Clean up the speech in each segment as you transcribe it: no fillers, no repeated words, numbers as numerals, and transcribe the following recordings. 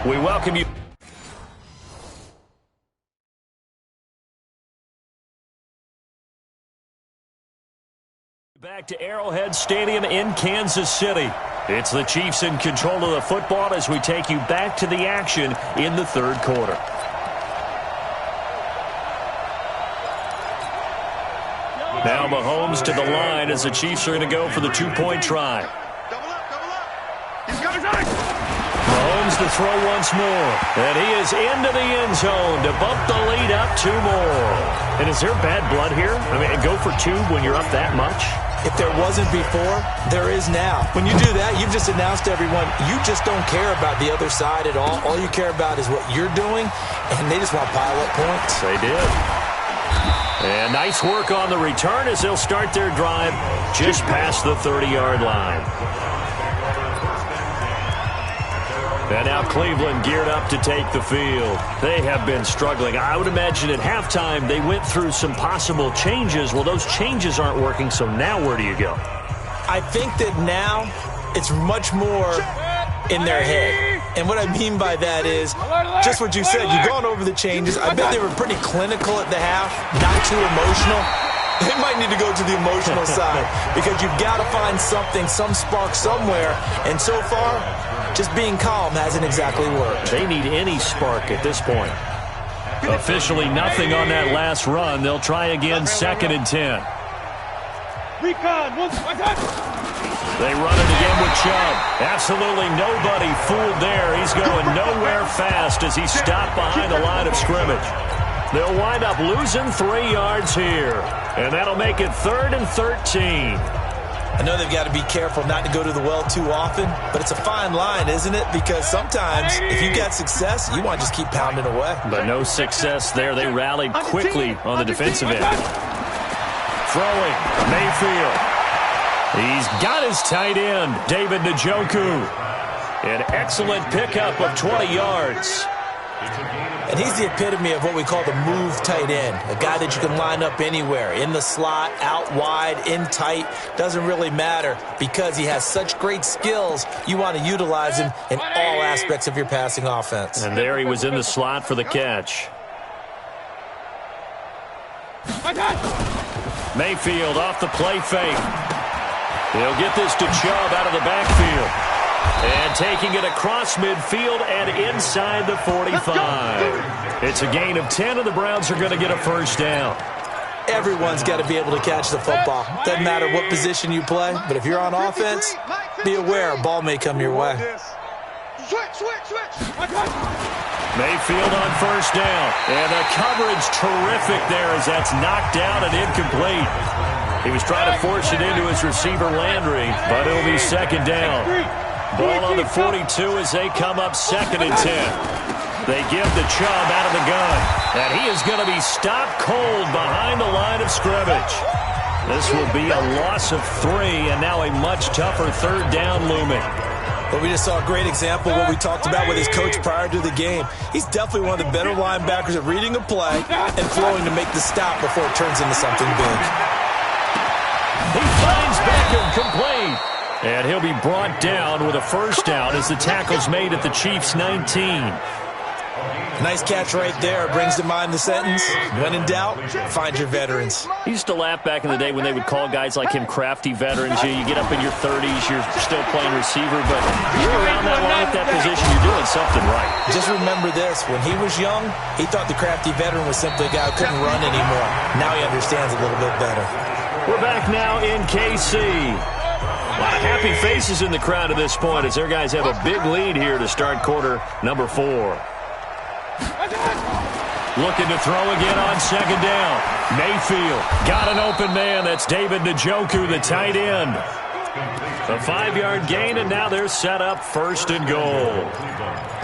We welcome you back to Arrowhead Stadium in Kansas City. It's the Chiefs in control of the football as we take you back to the action in the third quarter. Now Mahomes to the line as the Chiefs are going to go for the two-point try. Mahomes to throw once more. And he is into the end zone to bump the lead up 2 more. And is there bad blood here? I mean, go for 2 when you're up that much? If there wasn't before, there is now. When you do that, you've just announced to everyone, you just don't care about the other side at all. All you care about is what you're doing, and they just want pile-up points. They did. And nice work on the return as they'll start their drive just past the 30-yard line. And now Cleveland geared up to take the field. They have been struggling. I would imagine at halftime they went through some possible changes. Well, those changes aren't working, so now where do you go? I think that now it's much more in their head. And what I mean by that is just what you said. You've gone over the changes. I bet they were pretty clinical at the half, not too emotional. They might need to go to the emotional side because you've got to find something, some spark somewhere. And so far, just being calm hasn't exactly worked. They need any spark at this point. Officially nothing on that last run. They'll try again, 2nd and 10. They run it again with Chubb. Absolutely nobody fooled there. He's going nowhere fast as he's stopped behind the line of scrimmage. They'll wind up losing 3 yards here. And that'll make it 3rd and 13. I know they've got to be careful not to go to the well too often, but it's a fine line, isn't it? Because sometimes if you got success, you want to just keep pounding away. But no success there. They rallied quickly on the defensive end. Throwing, Mayfield. He's got his tight end, David Njoku. An excellent pickup of 20 yards. And he's the epitome of what we call the move tight end, a guy that you can line up anywhere, in the slot, out wide, in tight, doesn't really matter because he has such great skills. You want to utilize him in all aspects of your passing offense. And there he was in the slot for the catch. Mayfield off the play fake. He'll get this to Chubb out of the backfield. And taking it across midfield and inside the 45. It's a gain of 10, and the Browns are going to get a first down. Everyone's got to be able to catch the football. Doesn't matter what position you play, but if you're on offense, be aware a ball may come your way. Mayfield on first down. And the coverage terrific there as that's knocked down and incomplete. He was trying to force it into his receiver, Landry, but it'll be 2nd down. Ball on the 42 as they come up 2nd and 10. They give the Chubb out of the gun. And he is going to be stopped cold behind the line of scrimmage. This will be a loss of 3 and now a much tougher 3rd down looming. But we just saw a great example of what we talked about with his coach prior to the game. He's definitely one of the better linebackers at reading a play and flowing to make the stop before it turns into something big. He finds Beckham complete. And he'll be brought down with a first down as the tackle's made at the Chiefs' 19. Nice catch right there. Brings to mind the sentence, when in doubt, find your veterans. I used to laugh back in the day when they would call guys like him crafty veterans. You get up in your 30s, you're still playing receiver, but you're around that long at that position, you're doing something right. Just remember this. When he was young, he thought the crafty veteran was simply a guy who couldn't run anymore. Now he understands a little bit better. We're back now in KC. A lot of happy faces in the crowd at this point as their guys have a big lead here to start quarter number 4. Looking to throw again on 2nd down. Mayfield got an open man. That's David Njoku, the tight end. A 5-yard gain, and now they're set up 1st and goal.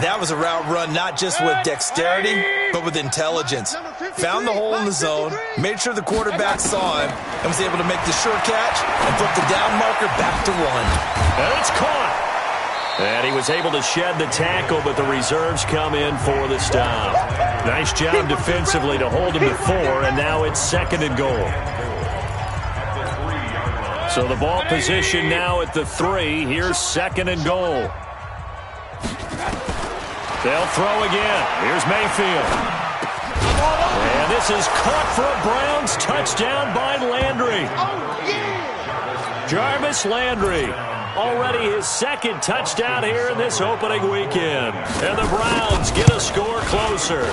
That was a route run not just with dexterity, but with intelligence. Found the hole in the zone, made sure the quarterback saw him, and was able to make the sure catch and put the down marker back to 1. And it's caught. And he was able to shed the tackle, but the reserves come in for the stop. Nice job defensively to hold him to 4, and now it's 2nd and goal. So the ball position now at the 3. Here's 2nd and goal. They'll throw again. Here's Mayfield. And this is caught for a Browns touchdown by Landry. Jarvis Landry. Already his second touchdown here in this opening weekend. And the Browns get a score closer.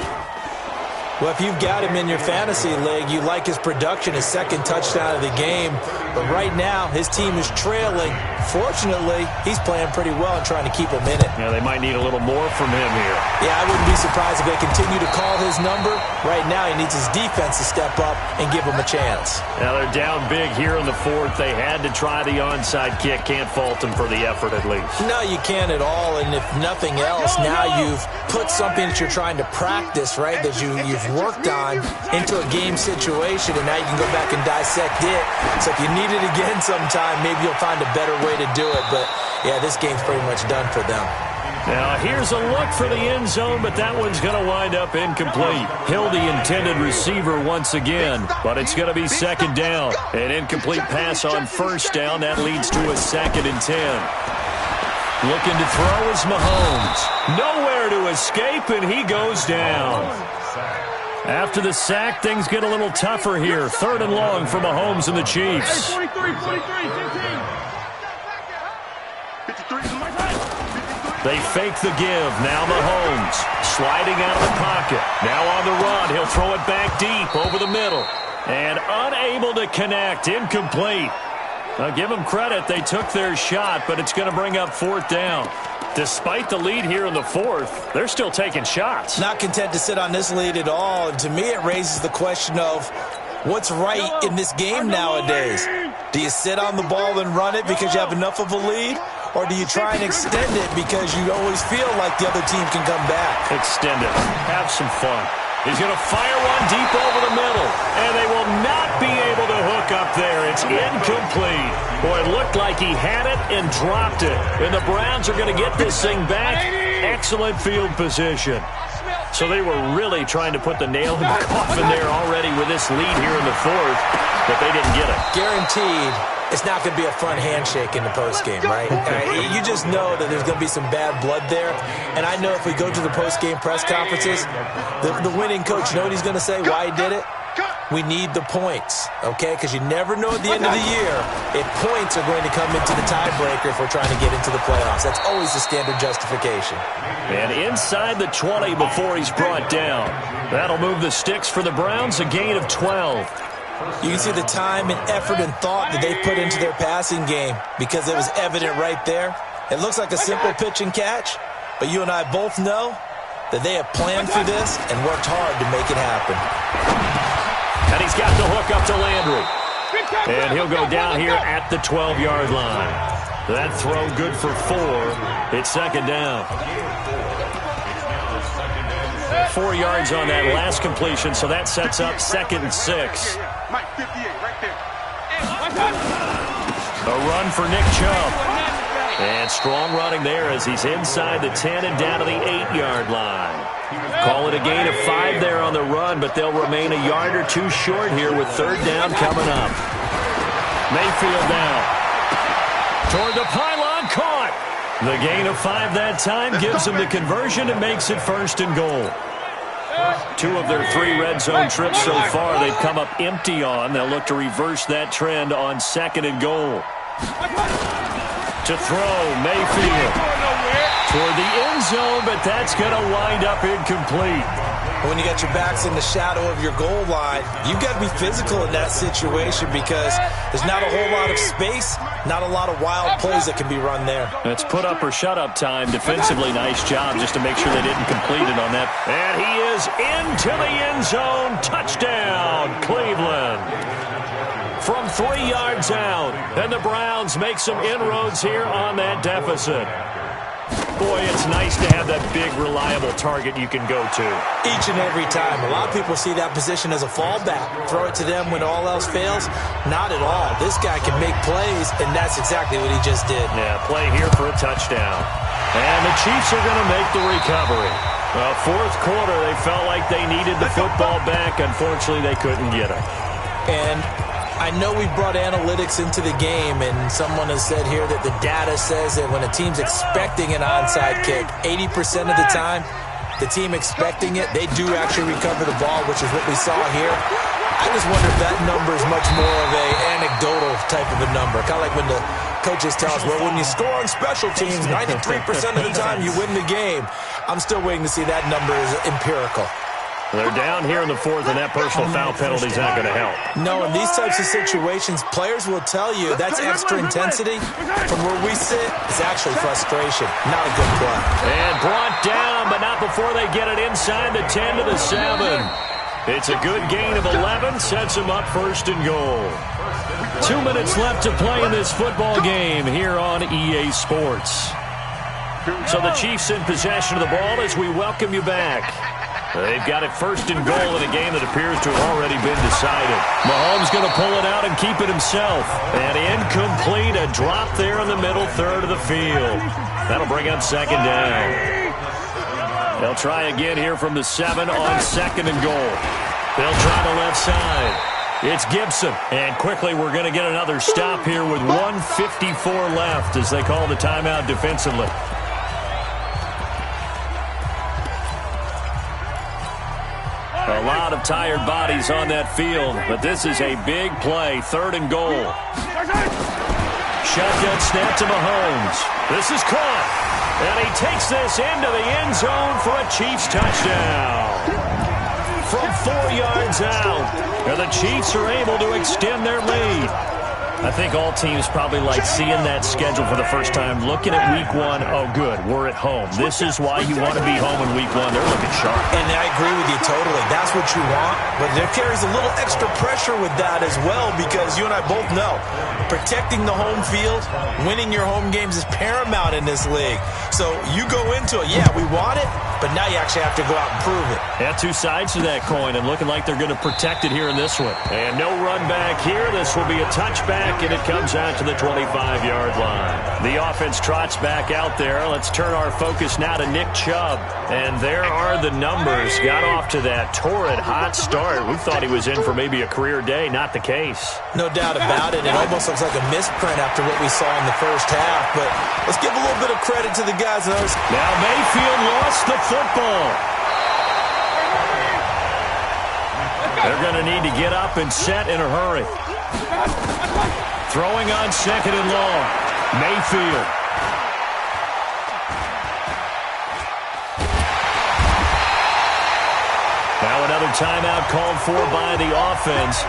Well, if you've got him in your fantasy league, you like his production, his second touchdown of the game. But right now, his team is trailing. Fortunately, he's playing pretty well and trying to keep him in it. Yeah, they might need a little more from him here. Yeah, I wouldn't be surprised if they continue to call his number. Right now, he needs his defense to step up and give him a chance. Now, they're down big here in the fourth. They had to try the onside kick. Can't fault them for the effort, at least. No, you can't at all. And if nothing else, now you've put something that you're trying to practice, right, that you've worked on into a game situation, and now you can go back and dissect it. So if you need it again sometime, maybe you'll find a better way to do it. But, yeah, this game's pretty much done for them. Now, here's a look for the end zone, but that one's going to wind up incomplete. Hill, the intended receiver once again, but it's going to be second down. An incomplete pass on first down. That leads to a 2nd and 10. Looking to throw is Mahomes. Nowhere to escape, and he goes down. After the sack, things get a little tougher here. 3rd and long for Mahomes and the Chiefs. They fake the give. Now Mahomes sliding out of the pocket. Now on the run. He'll throw it back deep over the middle. And unable to connect. Incomplete. Now give them credit. They took their shot, but it's going to bring up 4th down. Despite the lead here in the 4th, they're still taking shots. Not content to sit on this lead at all. And to me, it raises the question of what's right in this game nowadays. Do you sit on the ball and run it because you have enough of a lead? Or do you try and extend it because you always feel like the other team can come back? Extend it. Have some fun. He's going to fire one deep over the middle. And they will not be able to hook up there. It's incomplete. Boy, it looked like he had it and dropped it. And the Browns are going to get this thing back. Excellent field position. So they were really trying to put the nail in the coffin there already with this lead here in the 4th. But they didn't get it. Guaranteed. It's not going to be a fun handshake in the postgame, right? You just know that there's going to be some bad blood there. And I know if we go to the postgame press conferences, the winning coach, you know what he's going to say, why he did it? We need the points, okay? Because you never know at the end of the year if points are going to come into the tiebreaker if we're trying to get into the playoffs. That's always the standard justification. And inside the 20 before he's brought down. That'll move the sticks for the Browns, a gain of 12. You can see the time and effort and thought that they put into their passing game because it was evident right there. It looks like a simple pitch and catch, but you and I both know that they have planned for this and worked hard to make it happen. And he's got the hook up to Landry. And he'll go down here at the 12-yard line. That throw good for 4. It's second down. 4 yards on that last completion, so that sets up 2nd and 6. A run for Nick Chubb. And strong running there as he's inside the 10 and down to the 8-yard line. Call it a gain of 5 there on the run, but they'll remain a yard or 2 short here with 3rd down coming up. Mayfield down. Toward the pylon, caught. The gain of 5 that time gives them the conversion and makes it 1st and goal. 2 of their 3 red zone trips so far they've come up empty on. They'll look to reverse that trend on 2nd and goal. To throw, Mayfield. Toward the end zone, but that's going to wind up incomplete. When you got your backs in the shadow of your goal line, you've got to be physical in that situation because there's not a whole lot of space, not a lot of wild plays that can be run there. It's put up or shut up time. Defensively, nice job just to make sure they didn't complete it on that. And he is into the end zone. Touchdown, Cleveland. From 3 yards out. And the Browns make some inroads here on that deficit. Boy, it's nice to have that big, reliable target you can go to. Each and every time. A lot of people see that position as a fallback. Throw it to them when all else fails. Not at all. This guy can make plays, and that's exactly what he just did. Yeah, play here for a touchdown. And the Chiefs are going to make the recovery. Well, 4th quarter, they felt like they needed the football back. Unfortunately, they couldn't get it. And I know we brought analytics into the game, and someone has said here that the data says that when a team's expecting an onside kick, 80% of the time, the team expecting it, they do actually recover the ball, which is what we saw here. I just wonder if that number is much more of a anecdotal type of a number. Kind of like when the coaches tell us, well, when you score on special teams, 93% of the time you win the game. I'm still waiting to see that number is empirical. They're down here in the fourth, and that personal foul penalty is not going to help. No, in these types of situations, players will tell you that's extra intensity. From where we sit, it's actually frustration. Not a good play. And brought down, but not before they get it inside the 10 to the 7. It's a good gain of 11, sets them up first and goal. 2 minutes left to play in this football game here on EA Sports. So the Chiefs in possession of the ball as we welcome you back. They've got it first and goal in a game that appears to have already been decided. Mahomes going to pull it out and keep it himself. And incomplete, a drop there in the middle third of the field. That'll bring up second down. They'll try again here from the 7 on second and goal. They'll try the left side. It's Gibson. And quickly we're going to get another stop here with 1:54 left as they call the timeout defensively. A lot of tired bodies on that field, but this is a big play, third and goal. Shotgun snap to Mahomes. This is caught, and he takes this into the end zone for a Chiefs touchdown. From 4 yards out, and the Chiefs are able to extend their lead. I think all teams probably like seeing that schedule for the first time, looking at week 1. Oh, good, we're at home. This is why you want to be home in week 1. They're looking sharp. And I agree with you totally. That's what you want. But there carries a little extra pressure with that as well because you and I both know protecting the home field, winning your home games is paramount in this league. So you go into it, yeah, we want it, but now you actually have to go out and prove it. Yeah, two sides to that coin, and looking like they're going to protect it here in this one. And no run back here. This will be a touchback, and it comes out to the 25-yard line. The offense trots back out there. Let's turn our focus now to Nick Chubb. And there are the numbers. Got off to that torrid, hot start. We thought he was in for maybe a career day. Not the case. No doubt about it. It almost looks like a misprint after what we saw in the first half. But let's give a little bit of credit to the guys. Now Mayfield lost the football. They're going to need to get up and set in a hurry. Throwing on second and long. Mayfield. Now another timeout called for by the offense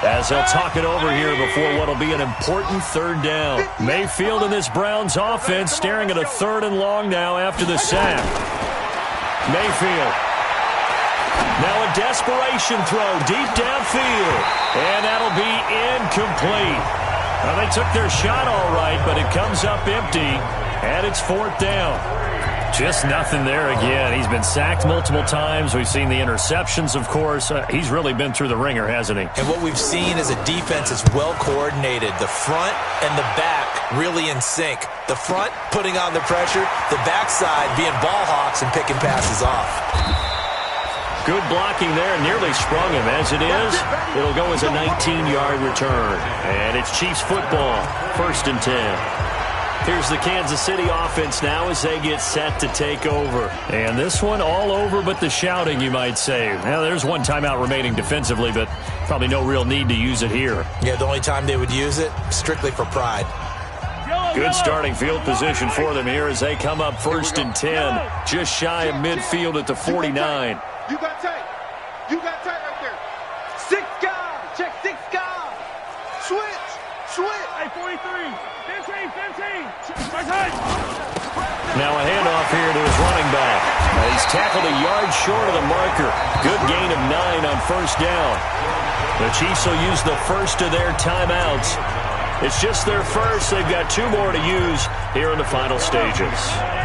as they'll talk it over here before what will be an important third down. Mayfield in this Browns offense staring at a third and long now after the sack. Mayfield. Now a desperation throw deep downfield. And that'll be incomplete. Well, they took their shot all right, but it comes up empty. And it's fourth down. Just nothing there again. He's been sacked multiple times. We've seen the interceptions, of course. He's really been through the ringer, hasn't he? And what we've seen is a defense that's well coordinated. The front and the back really in sync. The front putting on the pressure. The backside being ball hawks and picking passes off. Good blocking there. Nearly sprung him. As it is, it'll go as a 19-yard return. And it's Chiefs football. First and 10. Here's the Kansas City offense now as they get set to take over. And this one all over but the shouting, you might say. Now, there's one timeout remaining defensively, but probably no real need to use it here. Yeah, the only time they would use it, strictly for pride. Good starting field position for them here as they come up first and 10. Just shy of midfield at the 49. You got tight. You got tight right there. 6 guys. Check 6 guys. Switch. Hey, 43. 15. Now a handoff here to his running back. He's tackled a yard short of the marker. Good gain of 9 on first down. The Chiefs will use the first of their timeouts. It's just their first. They've got 2 more to use here in the final stages.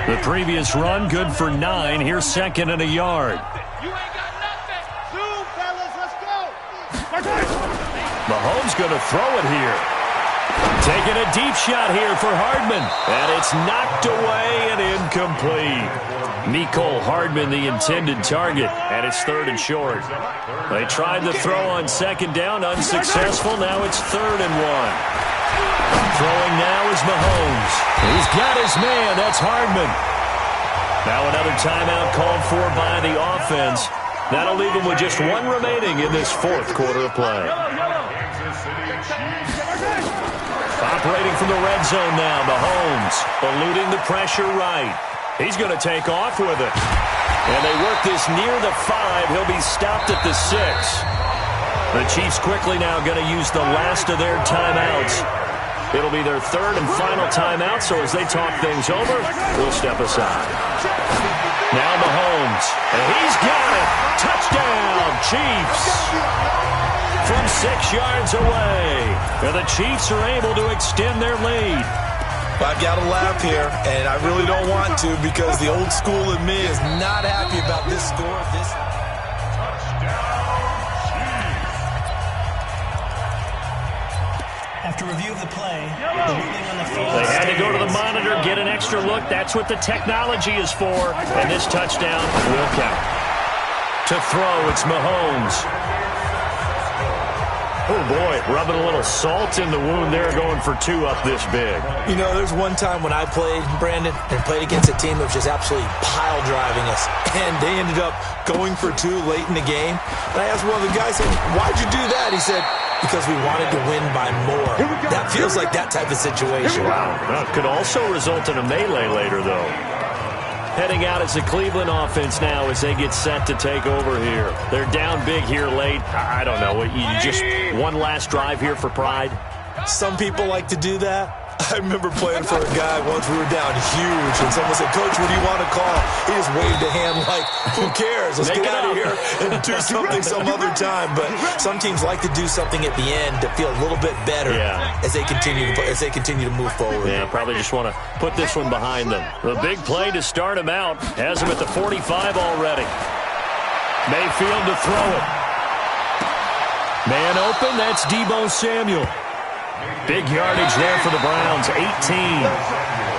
The previous run, good for 9. Here's second and a yard. You ain't got nothing. Zoom, fellas. Let's go. Mahomes going to throw it here. Taking a deep shot here for Hardman. And it's knocked away and incomplete. Mecole Hardman, the intended target, and it's 3rd and short. They tried the throw on 2nd down, unsuccessful. Now it's 3rd and 1. Throwing now is Mahomes. He's got his man. That's Hardman. Now another timeout called for by the offense. That'll leave them with just 1 remaining in this 4th quarter of play. Operating from the red zone now, Mahomes eluding the pressure right. He's going to take off with it. And they work this near the 5. He'll be stopped at the 6. The Chiefs quickly now going to use the last of their timeouts. It'll be their 3rd and final timeout, so as they talk things over, we'll step aside. Now Mahomes, and he's got it. Touchdown, Chiefs. From 6 yards away. And the Chiefs are able to extend their lead. I've got to laugh here, and I really don't want to because the old school in me is not happy about this score. After review of the play, the ruling on the field. They had to go to the monitor, get an extra look. That's what the technology is for. And this touchdown will count. To throw, it's Mahomes. Oh, boy, rubbing a little salt in the wound there, going for 2 up this big. You know, there's one time when I played, Brandon, and played against a team that was just absolutely pile driving us, and they ended up going for 2 late in the game. And I asked one of the guys, why'd you do that? He said, because we wanted to win by more. That feels like that type of situation. Wow. Well, it could also result in a melee later, though. Heading out as the Cleveland offense now as they get set to take over here. They're down big here late. I don't know. You just one last drive here for pride? Some people like to do that. I remember playing for a guy once. We were down huge, and someone said, Coach, what do you want to call? He just waved a hand like, who cares? Let's get out of here and do something some other time. But some teams like to do something at the end to feel a little bit better as they continue to move forward. Yeah, probably just want to put this one behind them. The big play to start him out has him at the 45 already. Mayfield to throw it. Man open, that's Deebo Samuel. Big yardage there for the Browns, 18.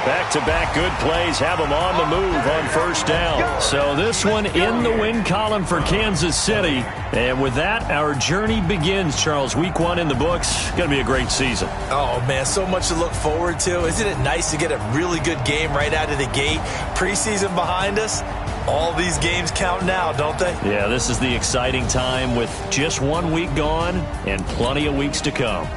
Back-to-back good plays have them on the move on 1st down. So this one in the win column for Kansas City. And with that, our journey begins, Charles. Week 1 in the books. Going to be a great season. Oh, man, so much to look forward to. Isn't it nice to get a really good game right out of the gate? Preseason behind us. All these games count now, don't they? Yeah, this is the exciting time with just 1 week gone and plenty of weeks to come.